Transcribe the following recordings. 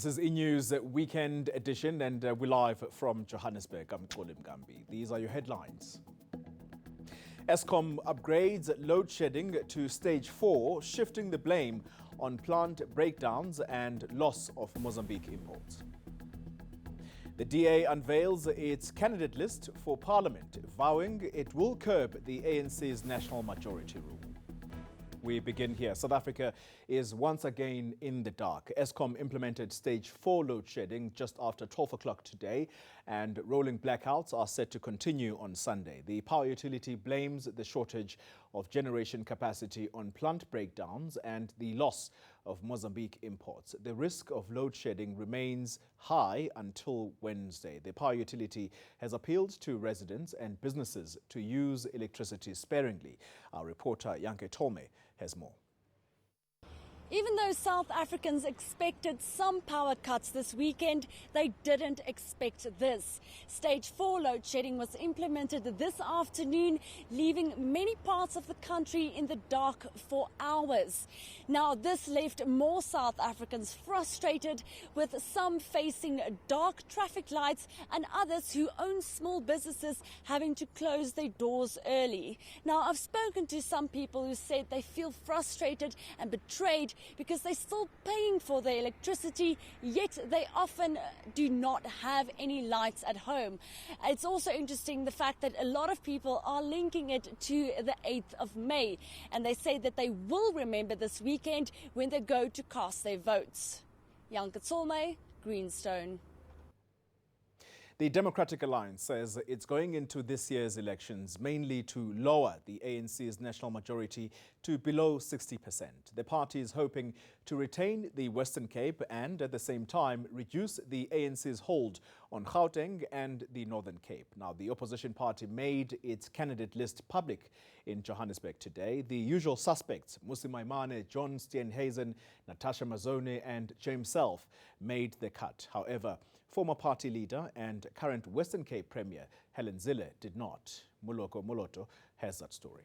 This is eNews Weekend Edition, and we're live from Johannesburg. I'm Kolim Gambi. These are your headlines. Eskom upgrades load shedding to stage 4, shifting the blame on plant breakdowns and loss of Mozambique imports. The DA unveils its candidate list for Parliament, vowing it will curb the ANC's national majority rule. We begin here. South Africa is once again in the dark. Eskom implemented stage 4 load shedding just after 12 o'clock today, and rolling blackouts are set to continue on Sunday. The power utility blames the shortage of generation capacity on plant breakdowns and the loss of Mozambique imports. The risk of load shedding remains high until Wednesday. The power utility has appealed to residents and businesses to use electricity sparingly. Our reporter Yanke Tome has more. Even though South Africans expected some power cuts this weekend, they didn't expect this. Stage 4 load shedding was implemented this afternoon, leaving many parts of the country in the dark for hours. Now, this left more South Africans frustrated, with some facing dark traffic lights and others who own small businesses having to close their doors early. Now, I've spoken to some people who said they feel frustrated and betrayed because they're still paying for their electricity, yet they often do not have any lights at home. It's also interesting the fact that a lot of people are linking it to the 8th of May, and they say that they will remember this weekend when they go to cast their votes. Yanke Tome, Greenstone. The Democratic Alliance says it's going into this year's elections mainly to lower the ANC's national majority to below 60%. The party is hoping to retain the Western Cape and at the same time reduce the ANC's hold on Gauteng and the Northern Cape. Now, the opposition party made its candidate list public in Johannesburg today. The usual suspects, Musi Maimane, John Steenhuisen, Natasha Mazone and James Self, made the cut. However, former party leader and current Western Cape Premier Helen Zille did not. Muloko Moloto has that story.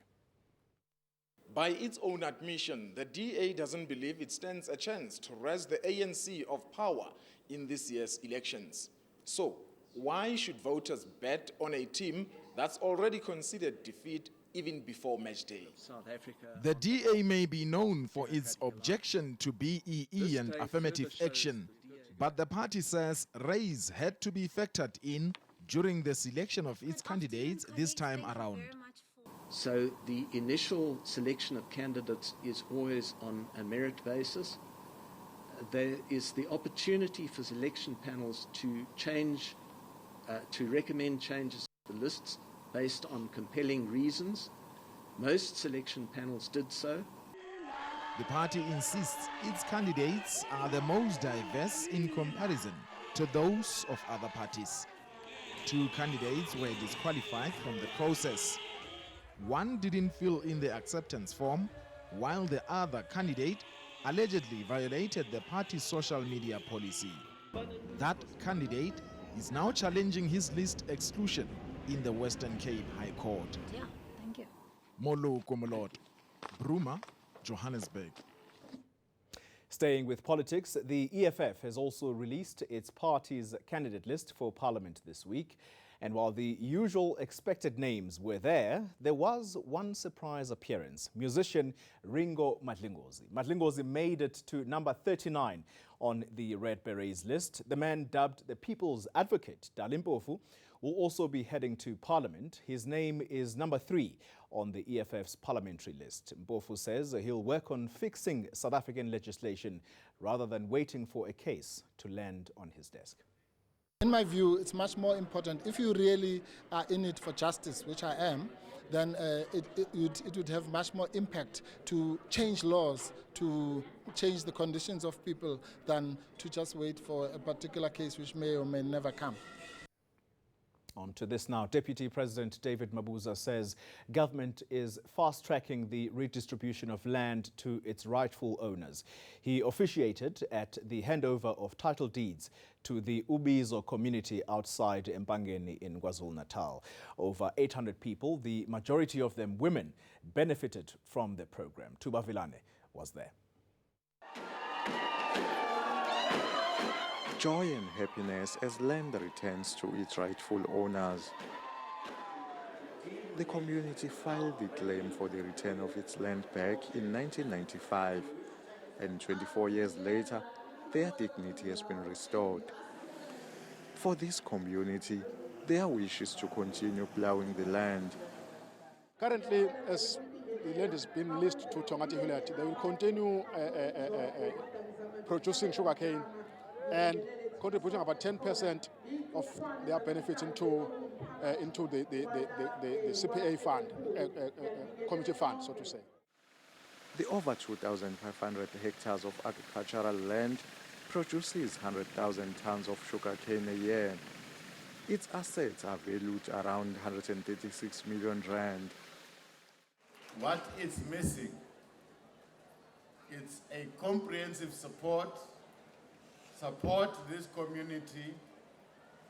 By its own admission, the DA doesn't believe it stands a chance to wrest the ANC of power in this year's elections. So, why should voters bet on a team that's already considered defeat even before match day? South Africa. The DA may be known for its objection to BEE and affirmative action, but the party says race had to be factored in during the selection of its candidates this time around. So the initial selection of candidates is always on a merit basis. There is the opportunity for selection panels to change, to recommend changes to the lists based on compelling reasons. Most selection panels did so. The party insists its candidates are the most diverse in comparison to those of other parties. 2 candidates were disqualified from the process. One didn't fill in the acceptance form, while the other candidate allegedly violated the party's social media policy. That candidate is now challenging his list exclusion in the Western Cape High Court. Yeah, thank you. Molo Komolot, Bruma, Johannesburg. Staying with politics, the EFF has also released its party's candidate list for Parliament this week. And while the usual expected names were there was one surprise appearance. Musician Ringo Madlingozi. Madlingozi made it to number 39 on the Red Berets list. The man, dubbed the People's Advocate, Dali Mpofu, will also be heading to Parliament. His name is number 3 on the EFF's parliamentary list. Mpofu says he'll work on fixing South African legislation rather tthan waiting for a case to land on his desk. In my view, it's much more important. If you really are in it for justice, which I am, then it would have much more impact to change laws, to change the conditions of people, than to just wait for a particular case which may or may never come. On to this now. Deputy President David Mabuza says government is fast-tracking the redistribution of land to its rightful owners. He officiated at the handover of title deeds to the Ubizo community outside Mpangeni in KwaZulu-Natal. Over 800 people, the majority of them women, benefited from the program. Tuba Vilane was there. joy and happiness as land returns to its rightful owners. The community filed the claim for the return of its land back in 1995, and 24 years later, their dignity has been restored. For this community, their wish is to continue plowing the land. Currently, as the land has been leased to Tongati Hilati, they will continue producing sugarcane and contributing about 10% of their benefits into the CPA fund, community fund, so to say. The over 2,500 hectares of agricultural land produces 100,000 tons of sugarcane a year. Its assets are valued around 136 million rand. What is missing? It's a comprehensive support this community.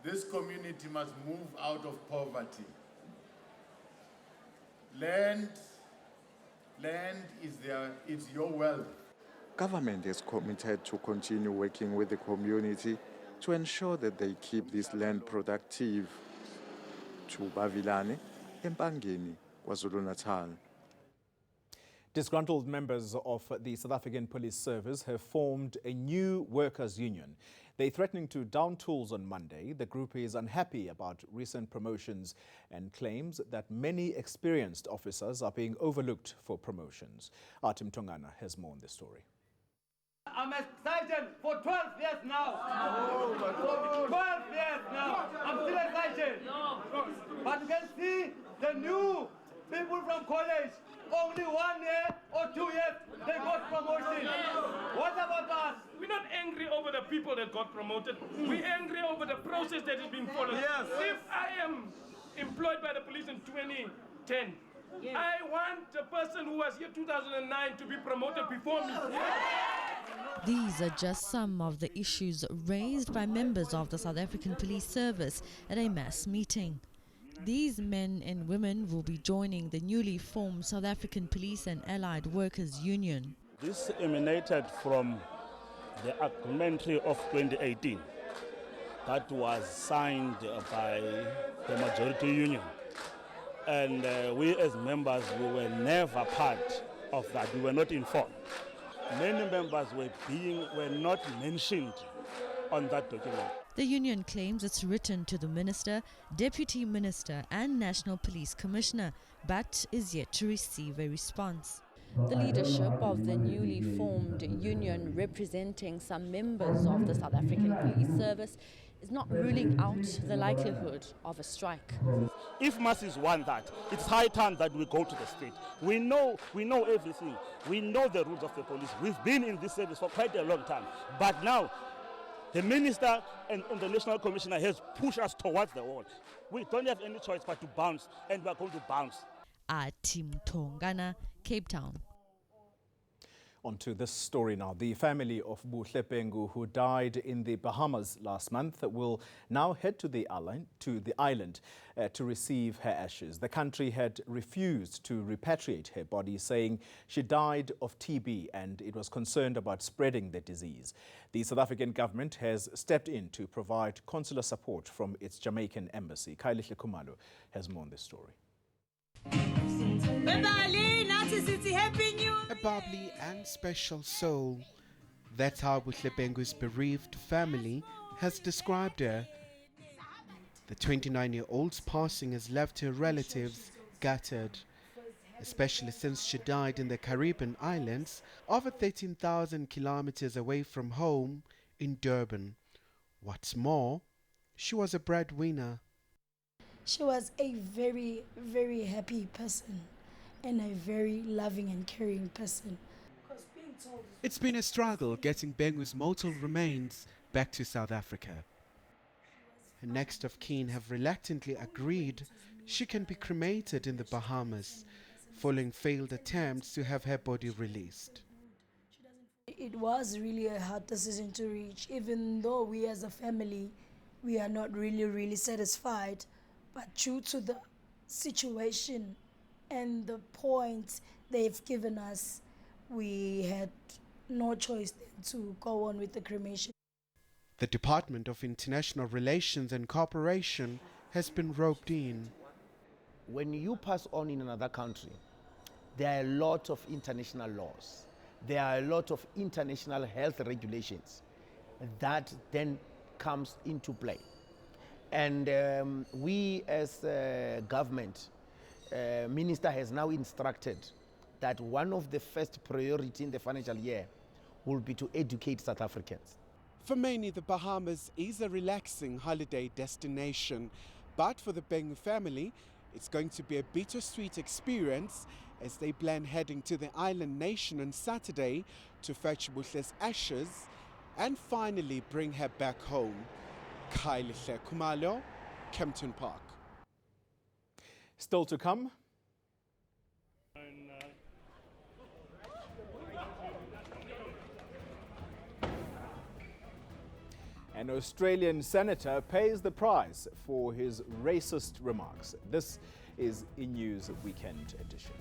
This community must move out of poverty. Land is your wealth. Government is committed to continue working with the community to ensure that they keep this land productive. Chubavilane, Empangeni, KwaZulu-Natal. Disgruntled members of the South African Police Service have formed a new workers' union. They're threatening to down tools on Monday. The group is unhappy about recent promotions and claims that many experienced officers are being overlooked for promotions. Artem Tongana has more on this story. I'm a sergeant for 12 years now. 12 years now. I'm still a sergeant. But you can see the new people from college, only 1 year or 2 years, they got promotion. What about us? We're not angry over the people that got promoted. We're angry over the process that is being followed. Yes. If I am employed by the police in 2010, yes, I want the person who was here 2009 to be promoted before me. These are just some of the issues raised by members of the South African Police Service at a mass meeting. These men and women will be joining the newly formed South African Police and Allied Workers Union. This emanated from the agreement of 2018 that was signed by the majority union. And we as members, we were never part of that. We were not informed. Many members were not mentioned on that document. The union claims it's written to the Minister, Deputy Minister and National Police Commissioner, but is yet to receive a response. The leadership of the newly formed union, representing some members of the South African Police Service, is not ruling out the likelihood of a strike. If masses want that, it's high time that we go to the street. We know everything. We know the rules of the police. We've been in this service for quite a long time. But now, the Minister and the National Commissioner has pushed us towards the wall. We don't have any choice but to bounce, and we are going to bounce. Artem Tongana, Cape Town. On to this story now. The family of Buhlepengu, who died in the Bahamas last month, will now head to the island to receive her ashes. The country had refused to repatriate her body, saying she died of TB and it was concerned about spreading the disease. The South African government has stepped in to provide consular support from its Jamaican embassy. Kailihle Khumalo has more on this story. A bubbly and special soul. That's how Buhlepengu's bereaved family has described her. The 29-year-old's passing has left her relatives gutted, especially since she died in the Caribbean islands, over 13,000 kilometers away from home in Durban. What's more, she was a breadwinner. She was a very, very happy person and a very loving and caring person. It's been a struggle getting Bengu's mortal remains back to South Africa. Her next of kin have reluctantly agreed she can be cremated in the Bahamas, following failed attempts to have her body released. It was really a hard decision to reach, even though we as a family, we are not really satisfied. But due to the situation and the points they've given us, we had no choice than to go on with the cremation. The Department of International Relations and Cooperation has been roped in. When you pass on in another country, there are a lot of international laws. There are a lot of international health regulations that then comes into play. And we as government, Minister has now instructed that one of the first priority in the financial year will be to educate South Africans. For many, the Bahamas is a relaxing holiday destination, but for the Beng family, it's going to be a bittersweet experience as they plan heading to the island nation on Saturday to fetch Busle's ashes and finally bring her back home. Kailihle Kumalo, Kempton Park. Still to come. An Australian senator pays the price for his racist remarks. This is eNews Weekend Edition.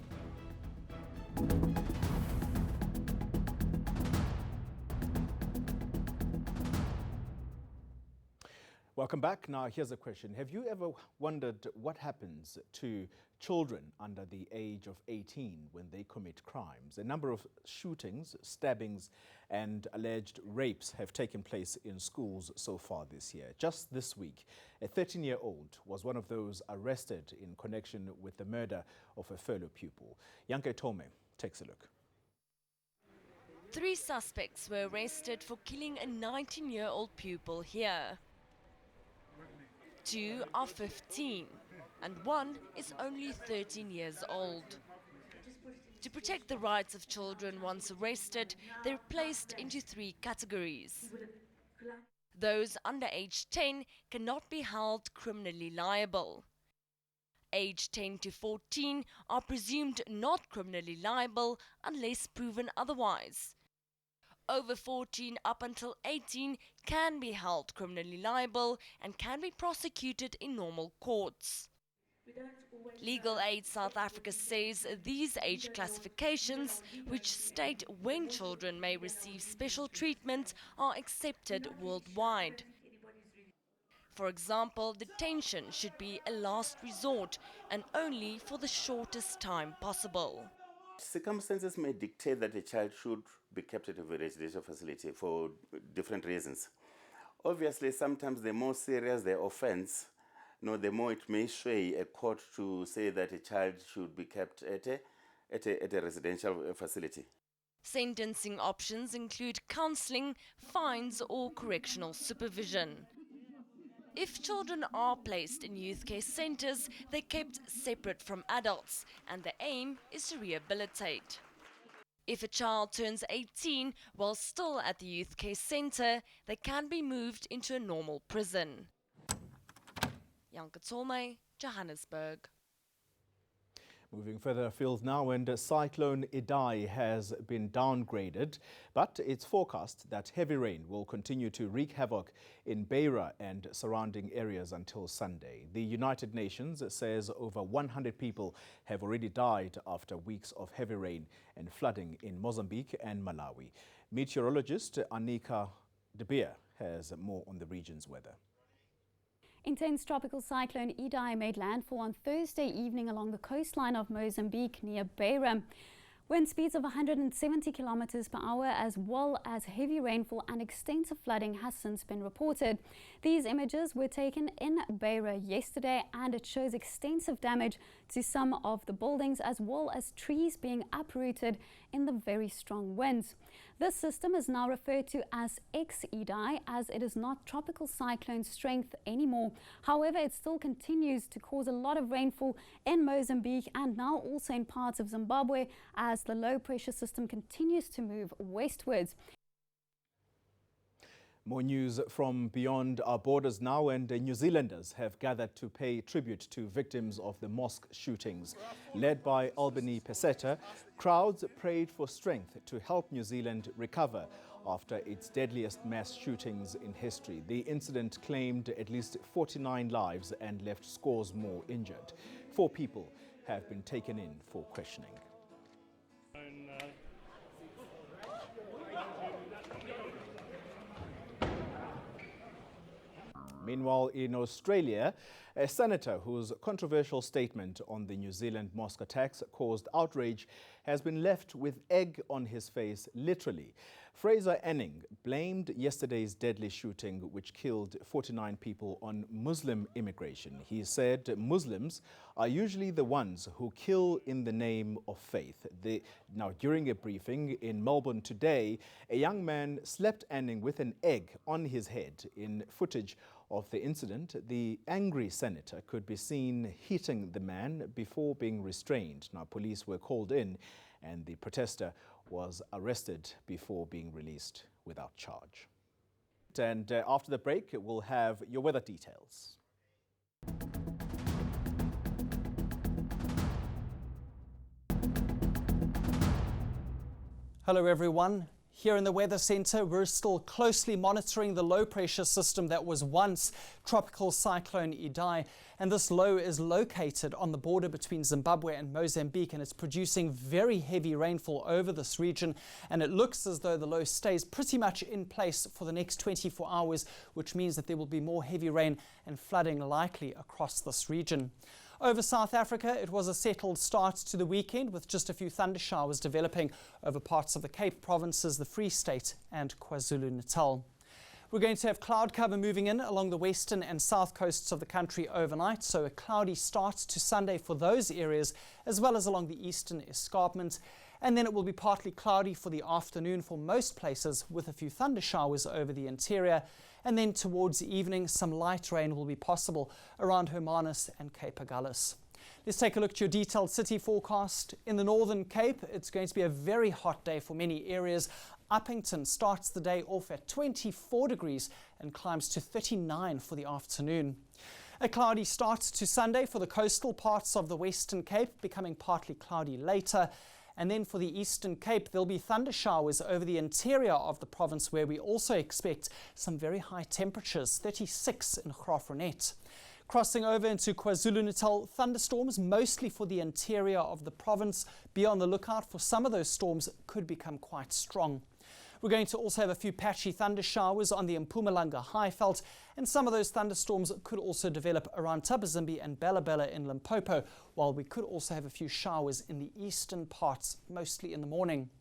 Welcome back. Now, here's a question. Have you ever wondered what happens to children under the age of 18 when they commit crimes? A number of shootings, stabbings, and alleged rapes have taken place in schools so far this year. Just this week, a 13-year-old was one of those arrested in connection with the murder of a fellow pupil. Yanke Tome takes a look. 3 suspects were arrested for killing a 19-year-old pupil here. 2 are 15 and 1 is only 13 years old. To protect the rights of children once arrested, they're placed into 3 categories. Those under age 10 cannot be held criminally liable. Age 10 to 14 are presumed not criminally liable unless proven otherwise. Over 14 up until 18 can be held criminally liable and can be prosecuted in normal courts. Legal Aid South Africa says these age classifications, which state when children may receive special treatment, are accepted worldwide. For example, detention should be a last resort and only for the shortest time possible. Circumstances may dictate that a child should be kept at a residential facility for different reasons. Obviously, sometimes the more serious the offense, the more it may sway a court to say that a child should be kept at a residential facility. Sentencing options include counselling, fines or correctional supervision. If children are placed in youth care centres, they're kept separate from adults, and the aim is to rehabilitate. If a child turns 18 while still at the youth care centre, they can be moved into a normal prison. Yanke Tome, Johannesburg. Moving further afield now, and Cyclone EDI has been downgraded, but it's forecast that heavy rain will continue to wreak havoc in Beira and surrounding areas until Sunday. The United Nations says over 100 people have already died after weeks of heavy rain and flooding in Mozambique and Malawi. Meteorologist Anika De Beer has more on the region's weather. Intense tropical cyclone EDI made landfall on Thursday evening along the coastline of Mozambique near Beira. Wind speeds of 170 kilometers per hour as well as heavy rainfall and extensive flooding has since been reported. These images were taken in Beira yesterday and it shows extensive damage to some of the buildings as well as trees being uprooted in the very strong winds. This system is now referred to as ex-EDI as it is not tropical cyclone strength anymore. However, it still continues to cause a lot of rainfall in Mozambique and now also in parts of Zimbabwe as the low pressure system continues to move westwards. More news from beyond our borders now, and New Zealanders have gathered to pay tribute to victims of the mosque shootings. Led by Albany Peseta, crowds prayed for strength to help New Zealand recover after its deadliest mass shootings in history. The incident claimed at least 49 lives and left scores more injured. 4 people have been taken in for questioning. Meanwhile, in Australia, a senator whose controversial statement on the New Zealand mosque attacks caused outrage has been left with egg on his face, literally. Fraser Anning blamed yesterday's deadly shooting, which killed 49 people, on Muslim immigration. He said Muslims are usually the ones who kill in the name of faith. Now, during a briefing in Melbourne today, a young man slapped Anning with an egg on his head. In footage of the incident, the angry senator could be seen hitting the man before being restrained. Now, police were called in and the protester was arrested before being released without charge. And after the break, we'll have your weather details. Hello everyone. Here in the Weather Centre, we're still closely monitoring the low pressure system that was once Tropical Cyclone EDI. And this low is located on the border between Zimbabwe and Mozambique, and it's producing very heavy rainfall over this region. And it looks as though the low stays pretty much in place for the next 24 hours, which means that there will be more heavy rain and flooding likely across this region. Over South Africa, it was a settled start to the weekend with just a few thunder showers developing over parts of the Cape Provinces, the Free State and KwaZulu-Natal. We're going to have cloud cover moving in along the western and south coasts of the country overnight, so a cloudy start to Sunday for those areas, as well as along the eastern escarpment. And then it will be partly cloudy for the afternoon for most places, with a few thunder showers over the interior. And then towards the evening, some light rain will be possible around Hermanus and Cape Agulhas. Let's take a look at your detailed city forecast. In the Northern Cape, it's going to be a very hot day for many areas. Uppington starts the day off at 24 degrees and climbs to 39 for the afternoon. A cloudy start to Sunday for the coastal parts of the Western Cape, becoming partly cloudy later. And then for the Eastern Cape, there'll be thunder showers over the interior of the province, where we also expect some very high temperatures, 36 in Graaff-Reinet. Crossing over into KwaZulu-Natal, thunderstorms mostly for the interior of the province. Be on the lookout for some of those storms could become quite strong. We're going to also have a few patchy thunder showers on the Mpumalanga Highveld, and some of those thunderstorms could also develop around Tabazimbi and Bela in Limpopo, while we could also have a few showers in the eastern parts, mostly in the morning.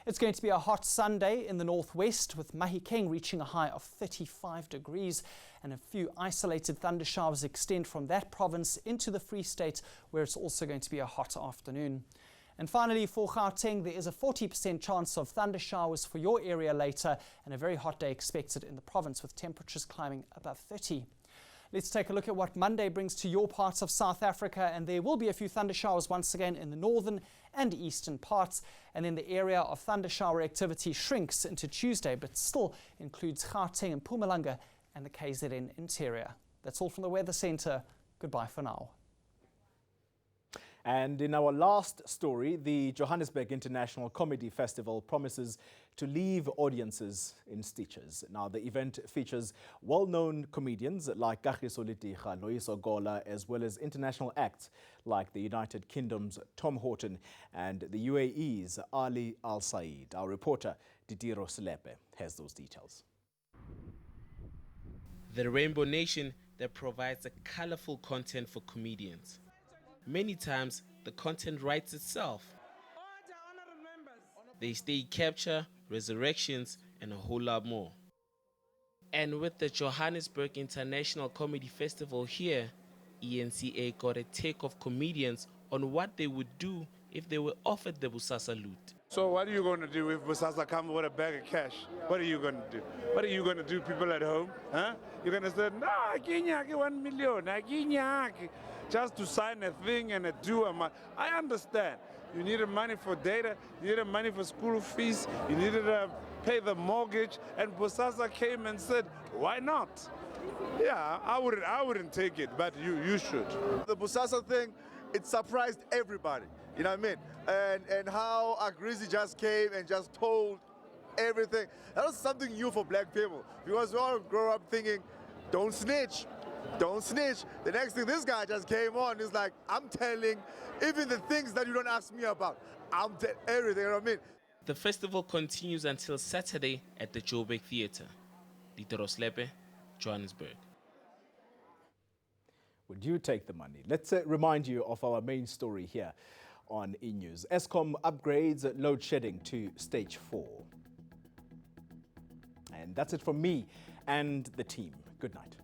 It's going to be a hot Sunday in the northwest, with Mahikeng reaching a high of 35 degrees, and a few isolated thunder showers extend from that province into the Free State, where it's also going to be a hot afternoon. And finally, for Gauteng, there is a 40% chance of thunder showers for your area later, and a very hot day expected in the province, with temperatures climbing above 30. Let's take a look at what Monday brings to your parts of South Africa, and there will be a few thunder showers once again in the northern and eastern parts, and then the area of thunder shower activity shrinks into Tuesday, but still includes Gauteng and Mpumalanga and the KZN interior. That's all from the Weather Centre. Goodbye for now. And in our last story, the Johannesburg International Comedy Festival promises to leave audiences in stitches. Now, the event features well-known comedians like Kagiso Letigha, Loyiso Gola, as well as international acts like the United Kingdom's Tom Horton and the UAE's Ali Al Said. Our reporter, Didiro Selepe, has those details. The Rainbow Nation that provides a colorful content for comedians. Many times, the content writes itself. They stay capture, resurrections, and a whole lot more. And with the Johannesburg International Comedy Festival here, ENCA got a take of comedians on what they would do if they were offered the Busasa loot. So what are you going to do if Busasa comes with a bag of cash? What are you going to do? What are you going to do, people at home? Huh? You're going to say, no, I give 1 million, I give just to sign a thing and do a month. I understand. You needed money for data, you needed money for school fees, you needed to pay the mortgage, and Busasa came and said, why not? Yeah, I wouldn't take it, but you should. The Busasa thing, it surprised everybody, you know what I mean? And how Agrizi just came and just told everything. That was something new for black people, because we all grow up thinking, don't snitch. Don't snitch. The next thing, this guy just came on, is like, I'm telling even the things that you don't ask me about. I'm telling everything, you know what I mean? The festival continues until Saturday at the Joburg Theatre. Dieter Oslepe, Johannesburg. Would you take the money? Let's remind you of our main story here on eNews. Eskom upgrades load shedding to stage 4. And that's it from me and the team. Good night.